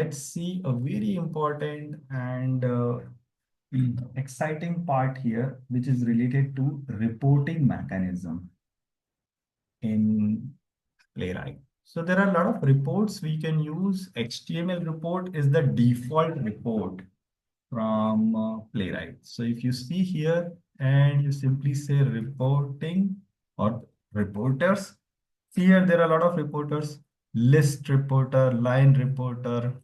let's see a very important and exciting part here, which is related to reporting mechanism in Playwright. So there are a lot of reports we can use. HTML report is the default report from Playwright. So if you see here and you simply say reporting or reporters, see here there are a lot of reporters: list reporter, line reporter,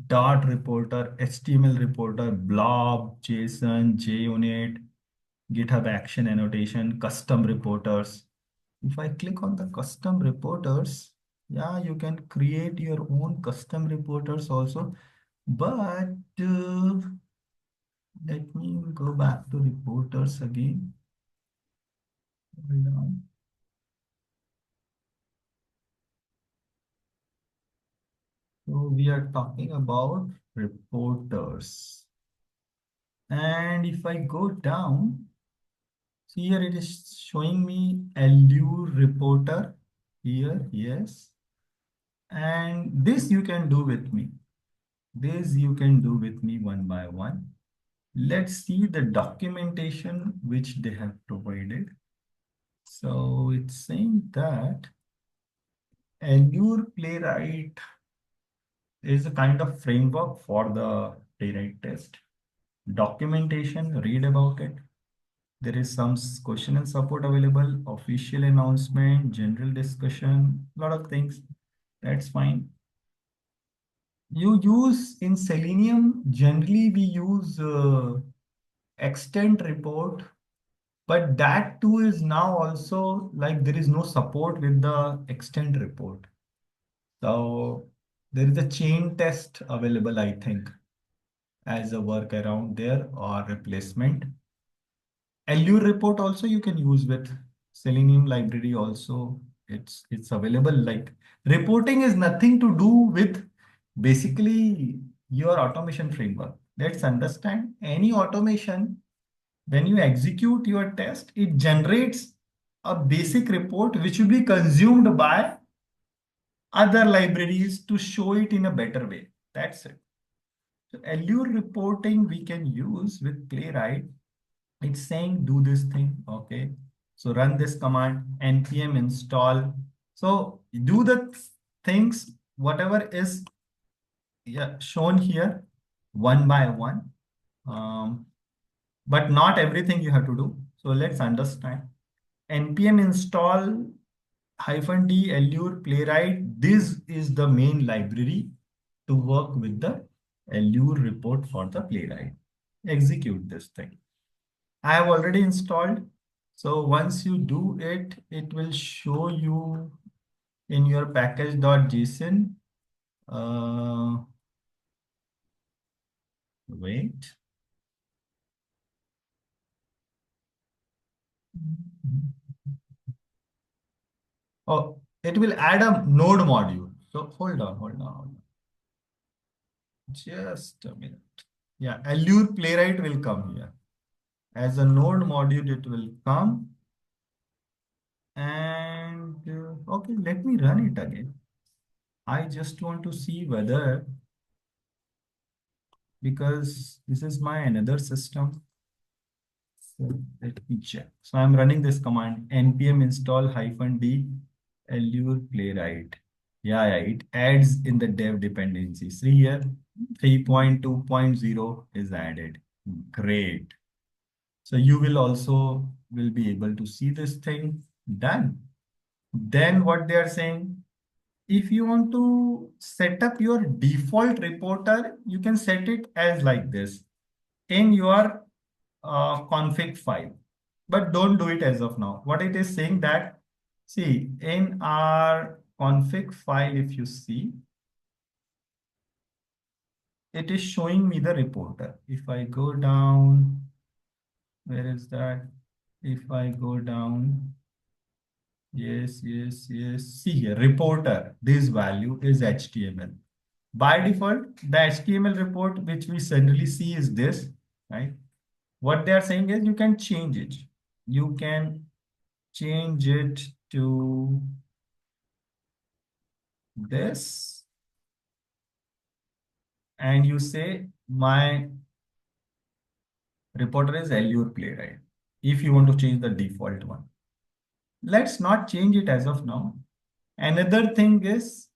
Dart reporter, HTML reporter, blob, JSON, JUnit, GitHub action annotation, custom reporters. If I click on the custom reporters, yeah, you can create your own custom reporters also. But let me go back to reporters again. Hold on. So we are talking about reporters. And if I go down, see here it is showing me Allure reporter here, yes. And this you can do with me. This you can do with me one by one. Let's see the documentation which they have provided. So it's saying that Allure Playwright is a kind of framework for the Playwright test. Documentation, read about it. There is some question and support available, official announcement, general discussion, a lot of things. That's fine. You use in Selenium, generally we use extent report, but that too is now also like there is no support with the extent report. So there is a chain test available, I think, as a workaround there or replacement. Allure report also you can use with Selenium library also. It's available. Like reporting is nothing to do with basically your automation framework. Let's understand any automation. When you execute your test, it generates a basic report which will be consumed by other libraries to show it in a better way. That's it. So Allure reporting we can use with Playwright. It's saying do this thing. Okay. So run this command npm install. So do the things, whatever is, yeah, shown here one by one. But not everything you have to do. So let's understand. npm install -d Allure Playwright. This is the main library to work with the Allure report for the Playwright. Execute this thing. I have already installed. So once you do it, it will show you in your package.json. Wait. Oh, it will add a node module. So hold on. Just a minute. Yeah, Allure Playwright will come here. As a node module, it will come. And okay, let me run it again. I just want to see whether, because this is my another system. So let me check. So I'm running this command npm install -d Allure Playwright. Yeah, it adds in the dev dependencies. See here, 3.2.0 is added. Great. So you will also will be able to see this thing done. Then what they are saying, if you want to set up your default reporter, you can set it as like this in your config file, but don't do it as of now. What it is saying that, see, in our config file, if you see, it is showing me the reporter. If I go down, where is that? If I go down, yes. See here, reporter, this value is HTML. By default, the HTML report which we generally see is this, right? What they are saying is you can change it. You can change it to this. and you say my reporter is Allure Playwright. If you want to change the default one, let's not change it as of now. Another thing is,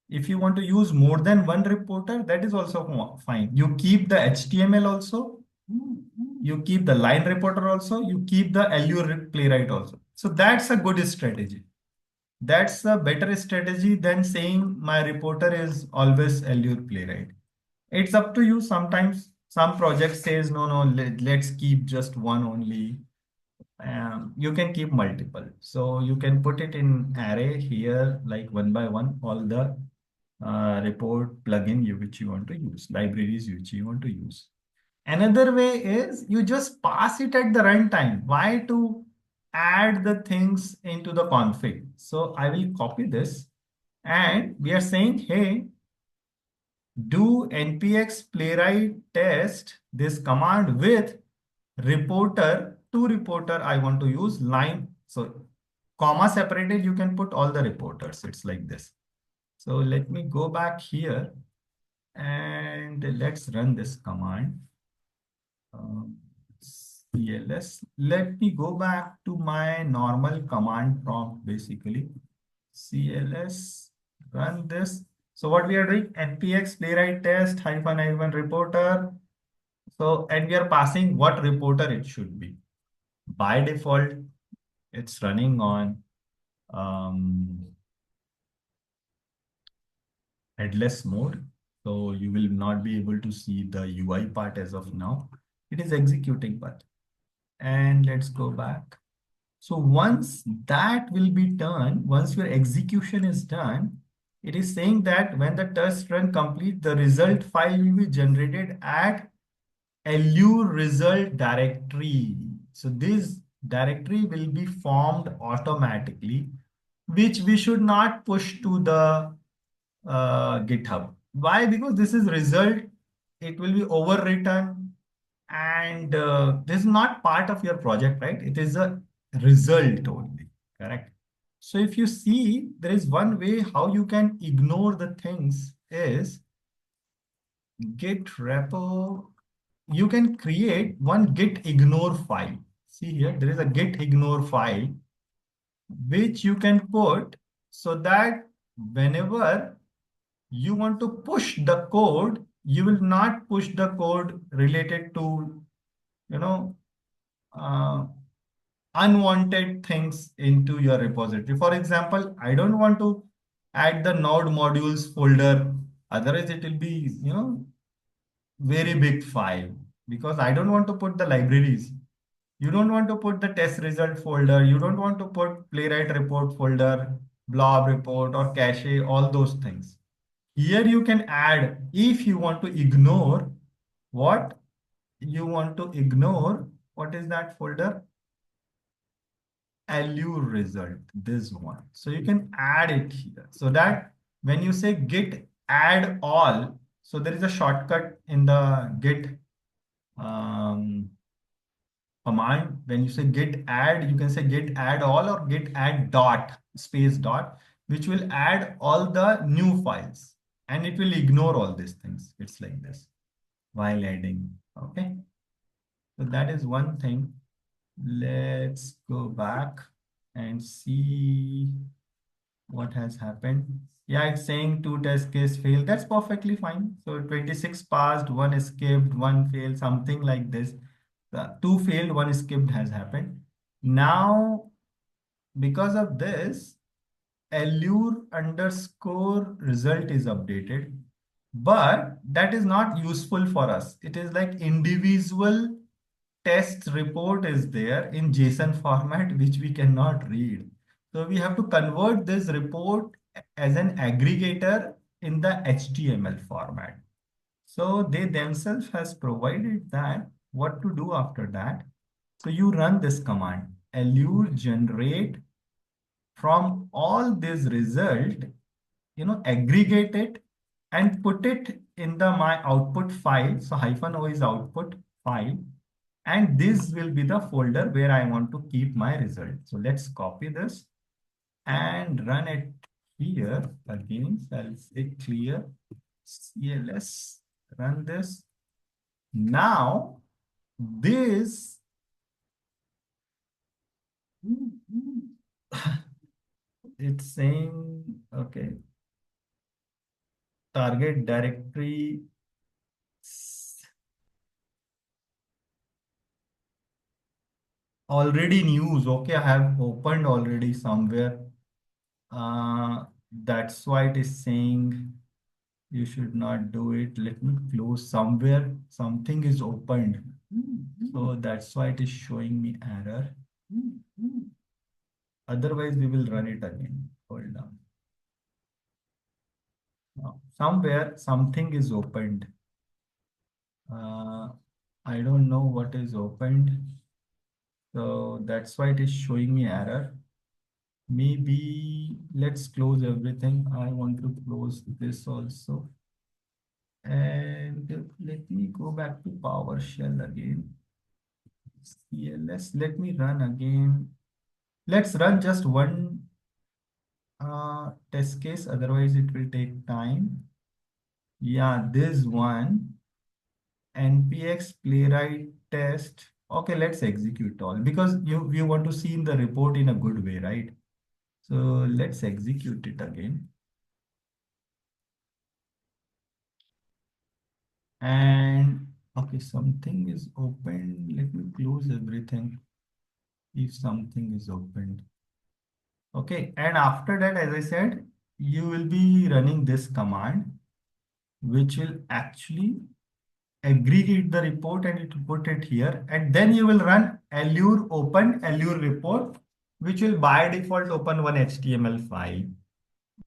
if you want to use more than one reporter, that is also fine. You keep the HTML also, you keep the line reporter also, you keep the Allure Playwright also. So that's a good strategy. That's a better strategy than saying my reporter is always Allure Playwright. It's up to you. Sometimes some project says, no, no, let's keep just one only. You can keep multiple. So you can put it in array here, like one by one, all the report plugin which you want to use, libraries which you want to use. Another way is you just pass it at the runtime. Why to add the things into the config? So I will copy this and we are saying, hey, do npx playwright test this command with reporter to reporter. I want to use line. So comma separated, you can put all the reporters. It's like this. So let me go back here and let's run this command. CLS. Let me go back to my normal command prompt basically. CLS, run this. So what we are doing, npx playwright test hyphen hyphen reporter. So, and we are passing what reporter it should be. By default, it's running on um, headless mode. So you will not be able to see the UI part as of now. It is executing part. And let's go back. So once that will be done, once your execution is done, it is saying that when the test run complete, the result file will be generated at Allure result directory. So this directory will be formed automatically, which we should not push to the GitHub. Why? Because this is result. It will be overwritten and this is not part of your project, right? It is a result only, correct? So if you see, there is one way how you can ignore the things is git repo. You can create one git ignore file. See here, there is a git ignore file which you can put so that whenever you want to push the code, you will not push the code related to, you know, uh, unwanted things into your repository. For example, I don't want to add the node modules folder. Otherwise, it will be, very big file because I don't want to put the libraries. You don't want to put the test result folder. You don't want to put playwright report folder, blob report or cache, all those things. Here you can add if you want to ignore what you want to ignore. What is that folder? Allure result, this one. So you can add it here so that when you say git add all, so there is a shortcut in the git um, command. When you say git add, you can say git add all or git add dot space dot, which will add all the new files and it will ignore all these things. It's like this while adding. Okay. So that is one thing. Let's go back and see what has happened. Yeah, it's saying two test case failed. That's perfectly fine. So 26 passed, one escaped, one failed, something like this. Two failed, one escaped has happened. Now, because of this, Allure underscore result is updated, but that is not useful for us. It is like individual test report is there in JSON format, which we cannot read. So we have to convert this report as an aggregator in the HTML format. So they themselves has provided that what to do after that. So you run this command, Allure generate from all this result, aggregate it and put it in the my output file. So -o is output file. And this will be the folder where I want to keep my result. So let's copy this and run it here again. So I'll say clear CLS Run this. Now, this it's saying, okay, target directory already in use. Okay, I have opened already somewhere. Uh, that's why it is saying you should not do it. Let me close somewhere. Something is opened. So that's why it is showing me error. Otherwise, we will run it again. Hold on. Somewhere something is opened. Uh, I don't know what is opened. So that's why it is showing me error. Maybe let's close everything. I want to close this also. And let me go back to PowerShell again. CLS, let me run again. Let's run just one test case, otherwise it will take time. Yeah, this one, NPX Playwright test. Okay, let's execute all because you want to see in the report in a good way, right? So let's execute it again. And okay, something is open. Let me close everything if something is opened. Okay, and after that, as I said, you will be running this command, which will actually aggregate the report and it will put it here. And then you will run Allure open Allure report, which will by default open one HTML file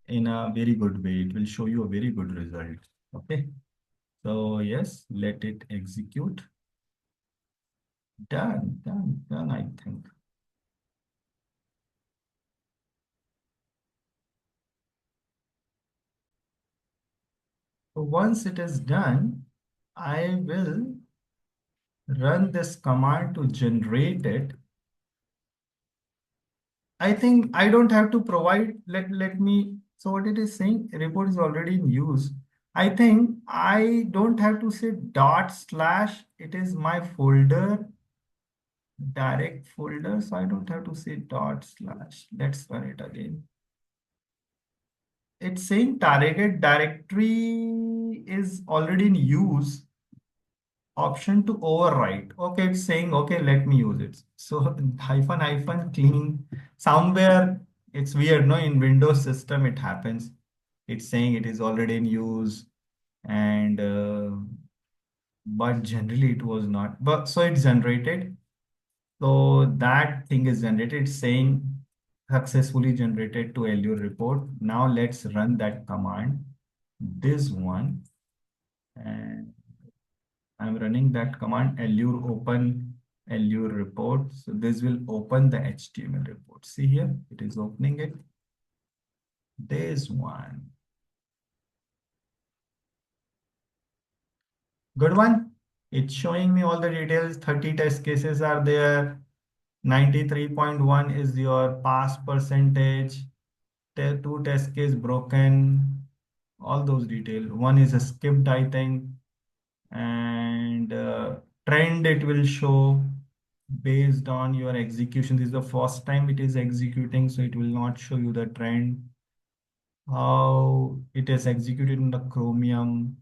in a very good way. It will show you a very good result. Okay. So yes, let it execute. Done, done, done, I think. So once it is done, I will run this command to generate it. I think I don't have to provide, let me, so what it is saying, report is already in use. I think I don't have to say dot slash, it is my folder, direct folder, so I don't have to say dot slash. Let's run it again. It's saying target directory is already in use. Option to overwrite. Okay, it's saying, okay, let me use it. So hyphen hyphen clean. Somewhere it's weird, no? In Windows system, it happens. It's saying it is already in use, and but generally it was not. But so it's generated. So that thing is generated. It's saying successfully generated to Allure report. Now let's run that command. This one, and I'm running that command Allure open Allure report. So this will open the HTML report. See here, it is opening it. This one. Good one. It's showing me all the details. 30 test cases are there. 93.1 is your pass percentage. Two test case broken. All those details. One is a skipped, I think. And trend it will show based on your execution. This is the first time it is executing, so it will not show you the trend, how it is executed in the Chromium,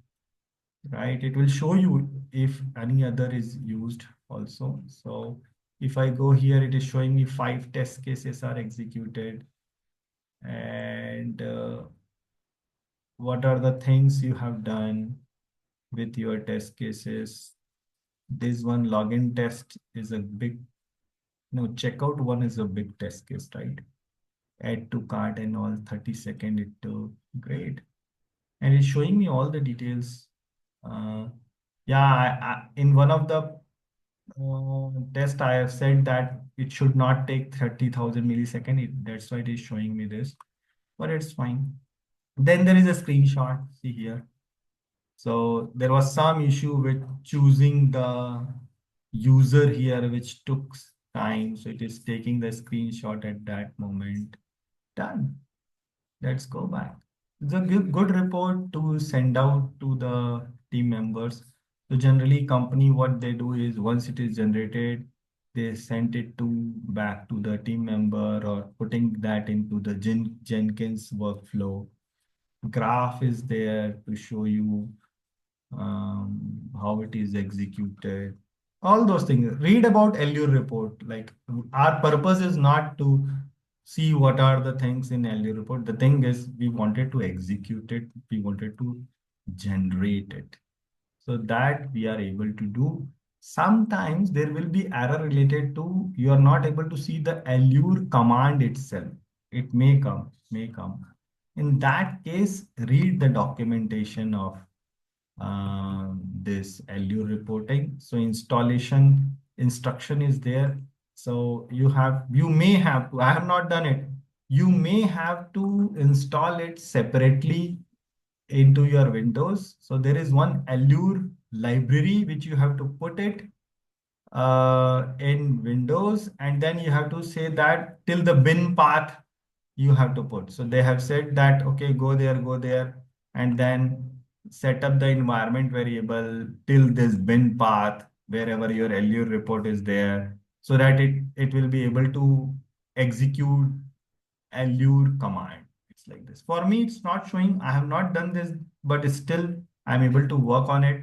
right? It will show you if any other is used also. So if I go here, it is showing me 5 test cases are executed, and what are the things you have done with your test cases. This one login test is a big, no, checkout one is a big test case, right? Add to cart and all, 30-second it took. Great. And it's showing me all the details. Uh, yeah, in one of the test, I have said that it should not take 30,000 millisecond. That's why it is showing me this, but it's fine. Then there is a screenshot. See here. So there was some issue with choosing the user here, which took time. So it is taking the screenshot at that moment. Done. Let's go back. It's a good report to send out to the team members. So generally company, what they do is once it is generated, they send it to back to the team member or putting that into the Jenkins workflow. Graph is there to show you how it is executed, all those things. Read about Allure report. Like our purpose is not to see what are the things in Allure report. The thing is we wanted to execute it. We wanted to generate it. So that we are able to do. Sometimes there will be error related to you are not able to see the Allure command itself. It may come. In that case, read the documentation of this Allure reporting. So installation instruction is there. So you may have to, I have not done it. You may have to install it separately into your Windows. So there is one Allure library which you have to put it in Windows, and then you have to say that till the bin path you have to put. So they have said that, okay, go there, and then set up the environment variable till this bin path, wherever your Allure report is there, so that it will be able to execute Allure command. It's like this. For me, it's not showing. I have not done this, but still I'm able to work on it.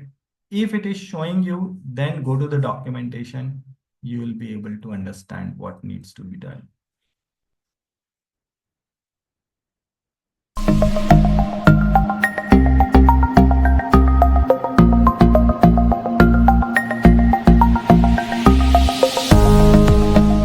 If it is showing you, then go to the documentation. You will be able to understand what needs to be done.